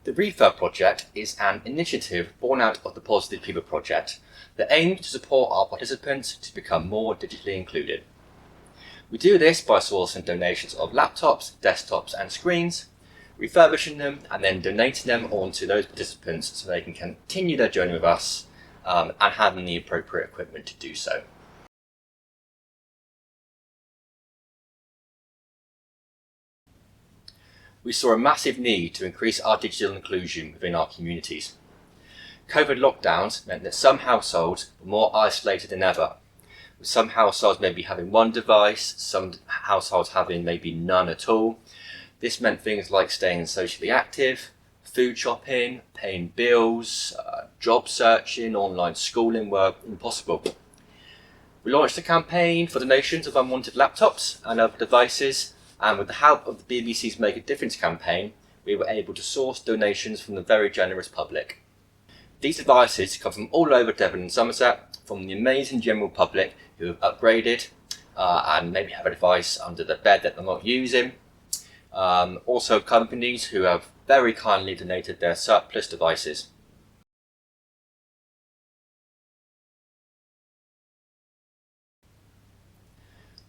The Refurb project is an initiative born out of the Positive People project that aims to support our participants to become more digitally included. We do this by sourcing donations of laptops, desktops and screens, refurbishing them and then donating them on to those participants so they can continue their journey with us and having the appropriate equipment to do so. We saw a massive need to increase our digital inclusion within our communities. COVID lockdowns meant that some households were more isolated than ever, with some households maybe having one device, some households having maybe none at all. This meant things like staying socially active, food shopping, paying bills, job searching, online schooling were impossible. We launched a campaign for donations of unwanted laptops and other devices, and with the help of the BBC's Make a Difference campaign, we were able to source donations from the very generous public. These devices come from all over Devon and Somerset, from the amazing general public who have upgraded and maybe have a device under their bed that they're not using. Also companies who have very kindly donated their surplus devices.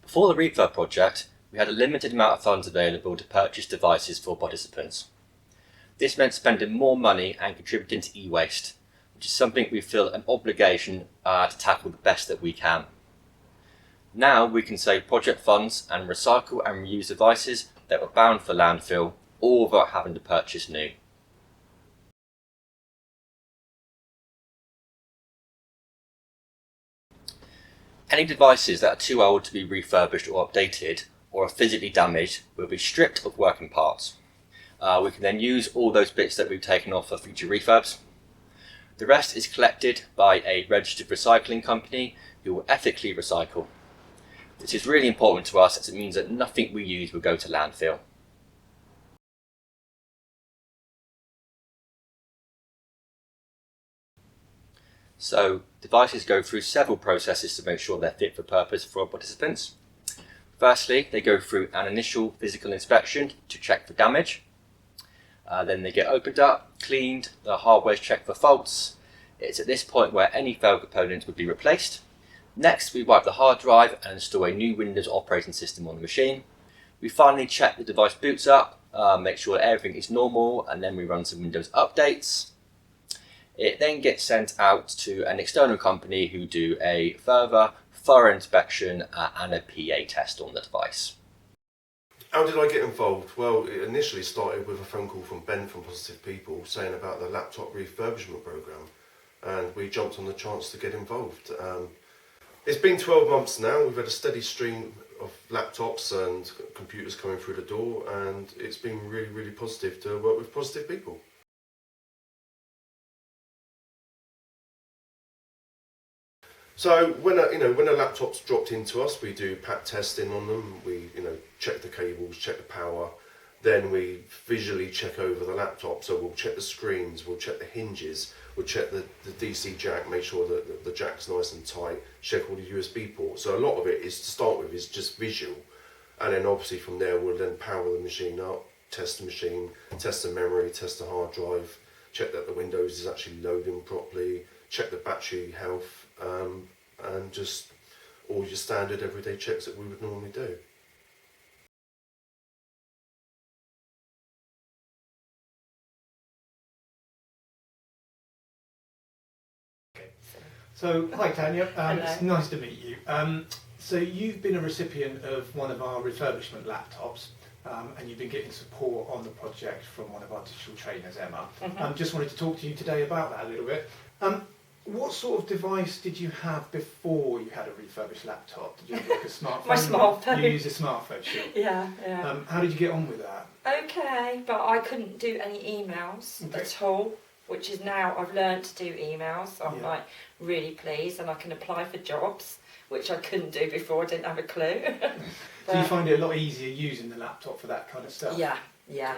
Before the Refurb project, we had a limited amount of funds available to purchase devices for participants. This meant spending more money and contributing to e-waste, which is something we feel an obligation to tackle the best that we can. Now we can save project funds and recycle and reuse devices that were bound for landfill, all without having to purchase new. Any devices that are too old to be refurbished or updated or are physically damaged will be stripped of working parts. We can then use all those bits that we've taken off for future refurbs. The rest is collected by a registered recycling company who will ethically recycle. This is really important to us as it means that nothing we use will go to landfill. So, devices go through several processes to make sure they're fit for purpose for our participants. Firstly, they go through an initial physical inspection to check for damage. Then they get opened up, cleaned, the hardware is checked for faults. It's at this point where any failed components would be replaced. Next, we wipe the hard drive and install a new Windows operating system on the machine. We finally check the device boots up, make sure that everything is normal, and then we run some Windows updates. It then gets sent out to an external company who do a further thorough inspection and a PA test on the device. How did I get involved? Well, it initially started with a phone call from Ben from Positive People saying about the laptop refurbishment programme, and we jumped on the chance to get involved. It's been 12 months now. We've had a steady stream of laptops and computers coming through the door, and it's been really, really positive to work with Positive People. So when a laptop's dropped into us, we do pat testing on them. We check the cables, check the power. Then we visually check over the laptop. So we'll check the screens, we'll check the hinges, we'll check the DC jack, make sure that the jack's nice and tight, check all the USB ports. So a lot of it is, to start with, is just visual. And then obviously from there we'll then power the machine up, test the machine, test the memory, test the hard drive, check that the Windows is actually loading properly, check the battery health, and just all your standard everyday checks that we would normally do. So, hi Tania, it's nice to meet you. So you've been a recipient of one of our refurbishment laptops, and you've been getting support on the project from one of our digital trainers, Emma. Just wanted to talk to you today about that a little bit. What sort of device did you have before you had a refurbished laptop? Did you have like a smartphone? My smartphone. You use a smartphone, sure. Yeah. How did you get on with that? Okay, but I couldn't do any emails at all, which is now I've learned to do emails. So I'm like really pleased, and I can apply for jobs, which I couldn't do before. I didn't have a clue. So you find it a lot easier using the laptop for that kind of stuff? Yeah.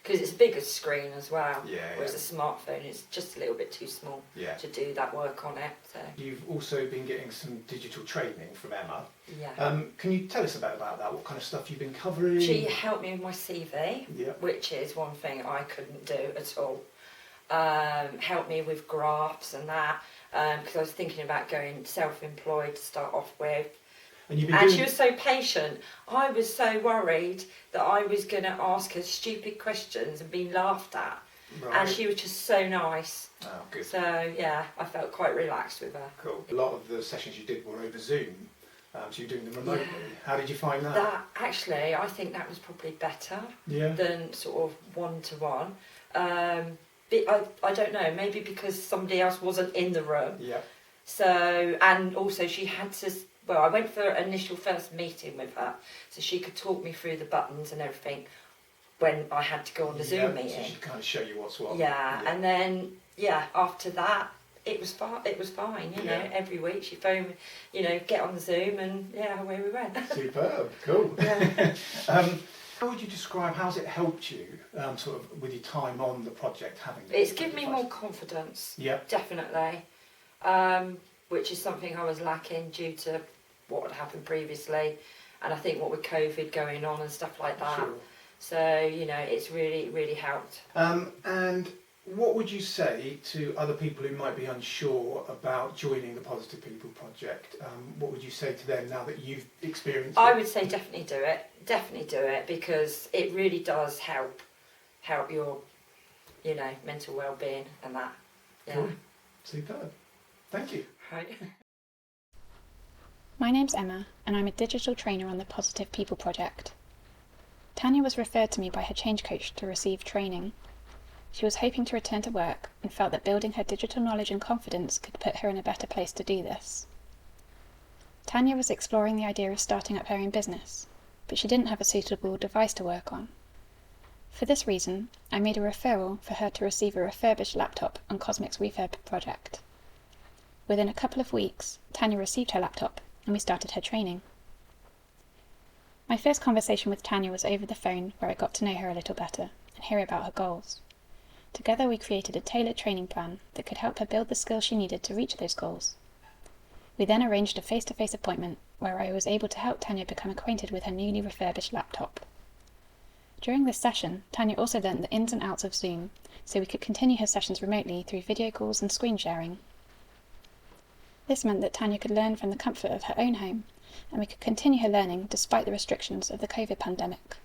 because it's a bigger screen as well. Whereas a smartphone is just a little bit too small to do that work on it. So. You've also been getting some digital training from Emma. Yeah. Can you tell us about that? What kind of stuff you've been covering? She helped me with my CV, which is one thing I couldn't do at all. Helped me with graphs and that, because I was thinking about going self-employed to start off with. And she was so patient. I was so worried that I was going to ask her stupid questions and be laughed at. Right. And she was just so nice. Oh, good. So, yeah, I felt quite relaxed with her. Cool. A lot of the sessions you did were over Zoom, so you're doing them remotely. Yeah. How did you find that? Actually, I think that was probably better than sort of one-to-one. I don't know, maybe because somebody else wasn't in the room. Yeah. So, and also she had to... Well, I went for an initial first meeting with her, so she could talk me through the buttons and everything when I had to go on the Zoom meeting. So she could kind of show you what's what. Yeah, and then after that, it was fine. You know, every week she phoned me, you know, get on the Zoom, and away we went. Superb, cool. Yeah. How would you describe, how's it helped you sort of with your time on the project having it? It's given me more confidence. Yeah. Definitely. Which is something I was lacking due to what had happened previously, and I think what with COVID going on and stuff like that. Sure. So, you know, it's really helped. And what would you say to other people who might be unsure about joining the Positive People Project? What would you say to them now that you've experienced it? I would say definitely do it, because it really does help your, you know, mental well-being and that. Yeah. Cool. Superb. Thank you. Right. My name's Emma, and I'm a digital trainer on the Positive People Project. Tania was referred to me by her change coach to receive training. She was hoping to return to work and felt that building her digital knowledge and confidence could put her in a better place to do this. Tania was exploring the idea of starting up her own business, but she didn't have a suitable device to work on. For this reason, I made a referral for her to receive a refurbished laptop on Cosmic's Refurb project. Within a couple of weeks, Tania received her laptop and we started her training. My first conversation with Tania was over the phone, where I got to know her a little better and hear about her goals. Together we created a tailored training plan that could help her build the skills she needed to reach those goals. We then arranged a face-to-face appointment where I was able to help Tania become acquainted with her newly refurbished laptop. During this session, Tania also learnt the ins and outs of Zoom, so we could continue her sessions remotely through video calls and screen sharing. This meant that Tania could learn from the comfort of her own home, and we could continue her learning despite the restrictions of the COVID pandemic.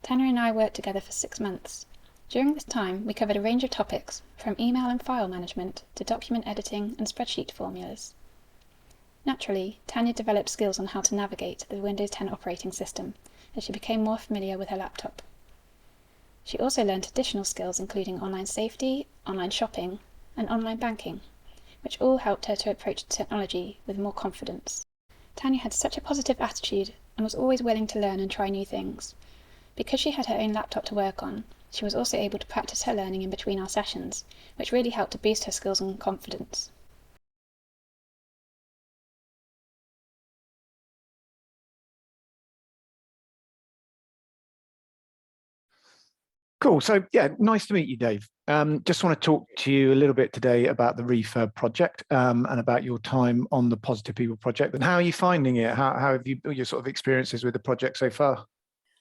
Tania and I worked together for 6 months. During this time, we covered a range of topics, from email and file management to document editing and spreadsheet formulas. Naturally, Tania developed skills on how to navigate the Windows 10 operating system as she became more familiar with her laptop. She also learned additional skills including online safety, online shopping, and online banking, which all helped her to approach technology with more confidence. Tania had such a positive attitude and was always willing to learn and try new things. Because she had her own laptop to work on, she was also able to practice her learning in between our sessions, which really helped to boost her skills and confidence. Cool. So, yeah, nice to meet you, Dave. Just want to talk to you a little bit today about the Refurb project and about your time on the Positive People project. And how are you finding it? How have your sort of experiences with the project so far?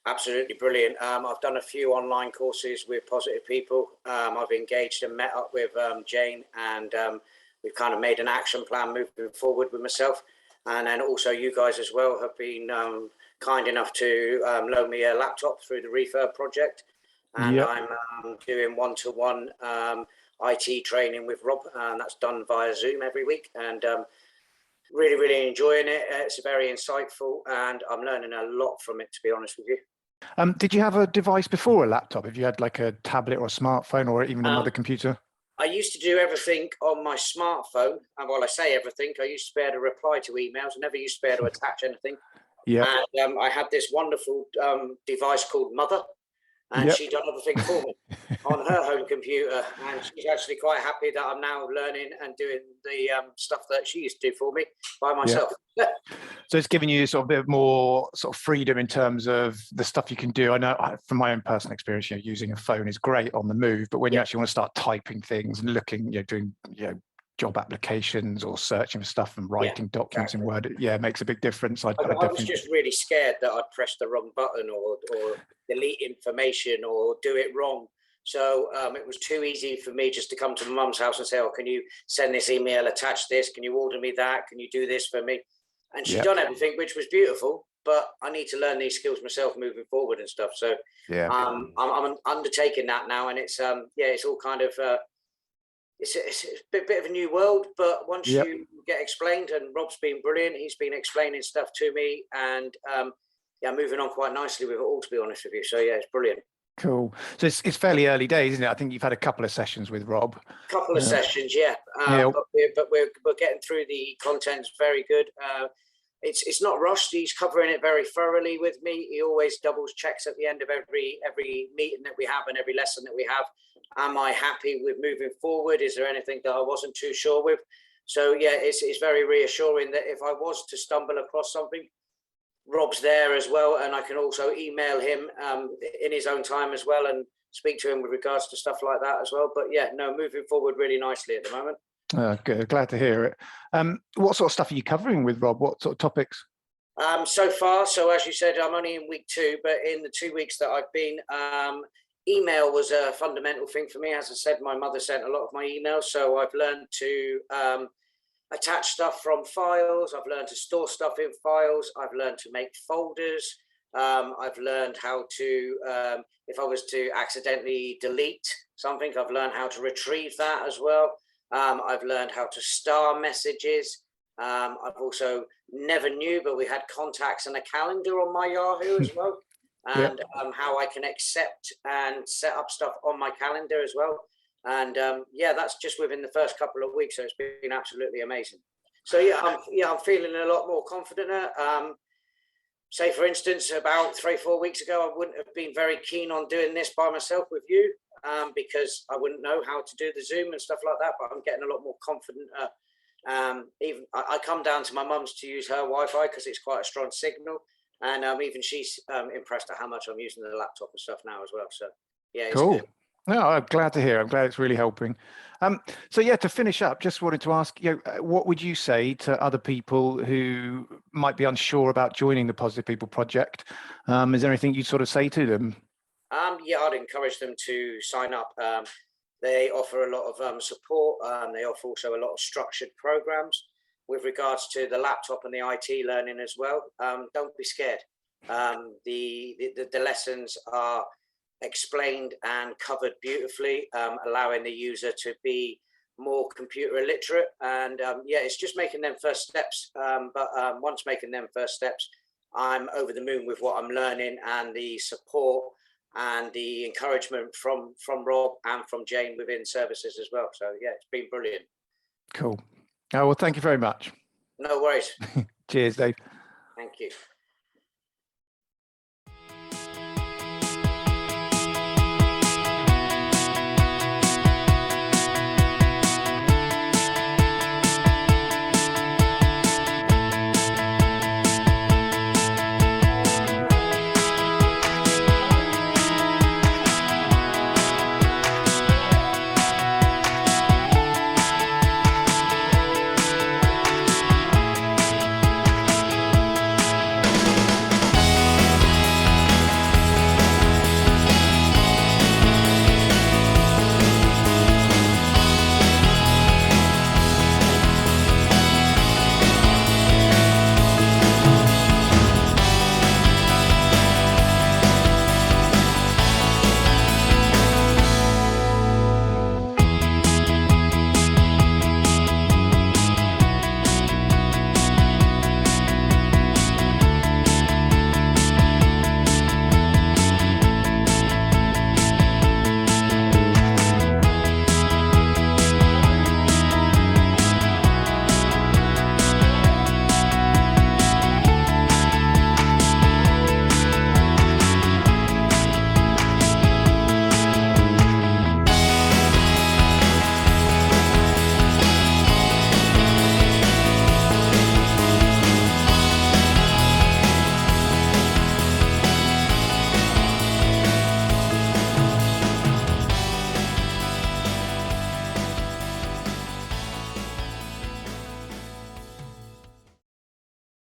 Absolutely brilliant. I've done a few online courses with Positive People. I've engaged and met up with Jane, and we've kind of made an action plan moving forward with myself. And then also you guys as well have been kind enough to loan me a laptop through the Refurb project. And yep. I'm doing one-to-one IT training with Rob, and that's done via Zoom every week. And really enjoying it. It's very insightful, and I'm learning a lot from it, to be honest with you. Did you have a device before a laptop? If you had like a tablet or a smartphone or even another computer? I used to do everything on my smartphone. And while I say everything, I used to be able to reply to emails. I never used to be able to attach anything. Yeah. And I had this wonderful device called Mother. and she done everything for me on her home computer, and she's actually quite happy that I'm now learning and doing the stuff that she used to do for me by myself. So it's giving you sort of a bit more sort of freedom in terms of the stuff you can do. I know from my own personal experience, using a phone is great on the move, but when you actually want to start typing things and looking, doing, job applications or searching for stuff and writing documents in Word, it makes a big difference. I was just really scared that I'd press the wrong button or delete information or do it wrong. So it was too easy for me just to come to my mum's house and say, oh, can you send this email, attach this, can you order me that, can you do this for me? And she'd done everything, which was beautiful, but I need to learn these skills myself moving forward and stuff. So I'm undertaking that now, and it's it's all kind of it's a bit of a new world, but once you get explained, and Rob's been brilliant, he's been explaining stuff to me, and moving on quite nicely with it all, to be honest with you. So it's brilliant. Cool. So it's fairly early days, isn't it? I think you've had a couple of sessions with Rob. Couple of sessions, but we're getting through the content's very good. It's not rushed. He's covering it very thoroughly with me. He always double checks at the end of every meeting that we have and every lesson that we have. Am I happy with moving forward? Is there anything that I wasn't too sure with? So it's very reassuring that if I was to stumble across something, Rob's there as well, and I can also email him in his own time as well and speak to him with regards to stuff like that as well. But moving forward really nicely at the moment. Good. Glad to hear it. What sort of stuff are you covering with Rob? What sort of topics? So far, as you said, I'm only in week 2, but in the 2 weeks that I've been, email was a fundamental thing for me. As I said, my mother sent a lot of my emails, so I've learned to attach stuff from files. I've learned to store stuff in files. I've learned to make folders. I've learned how to, if I was to accidentally delete something, I've learned how to retrieve that as well. I've learned how to star messages. I've also never knew, but we had contacts and a calendar on my Yahoo as well. And how I can accept and set up stuff on my calendar as well. And that's just within the first couple of weeks. So it's been absolutely amazing. So I'm feeling a lot more confident. Say for instance, about 3-4 weeks ago, I wouldn't have been very keen on doing this by myself with you because I wouldn't know how to do the Zoom and stuff like that. But I'm getting a lot more confident. Even I come down to my mum's to use her Wi-Fi because it's quite a strong signal. And even she's impressed at how much I'm using the laptop and stuff now as well. So it's cool. good. No, I'm glad to hear. I'm glad it's really helping. So to finish up, just wanted to ask, what would you say to other people who might be unsure about joining the Positive People Project? Is there anything you'd sort of say to them? I'd encourage them to sign up. They offer a lot of support. They offer also a lot of structured programs with regards to the laptop and the IT learning as well. Don't be scared. The lessons are explained and covered beautifully, allowing the user to be more computer illiterate. And it's just making them first steps. But once making them first steps, I'm over the moon with what I'm learning and the support and the encouragement from Rob and from Jane within services as well. So it's been brilliant. Cool. Oh, well, thank you very much. No worries. Cheers, Dave. Thank you.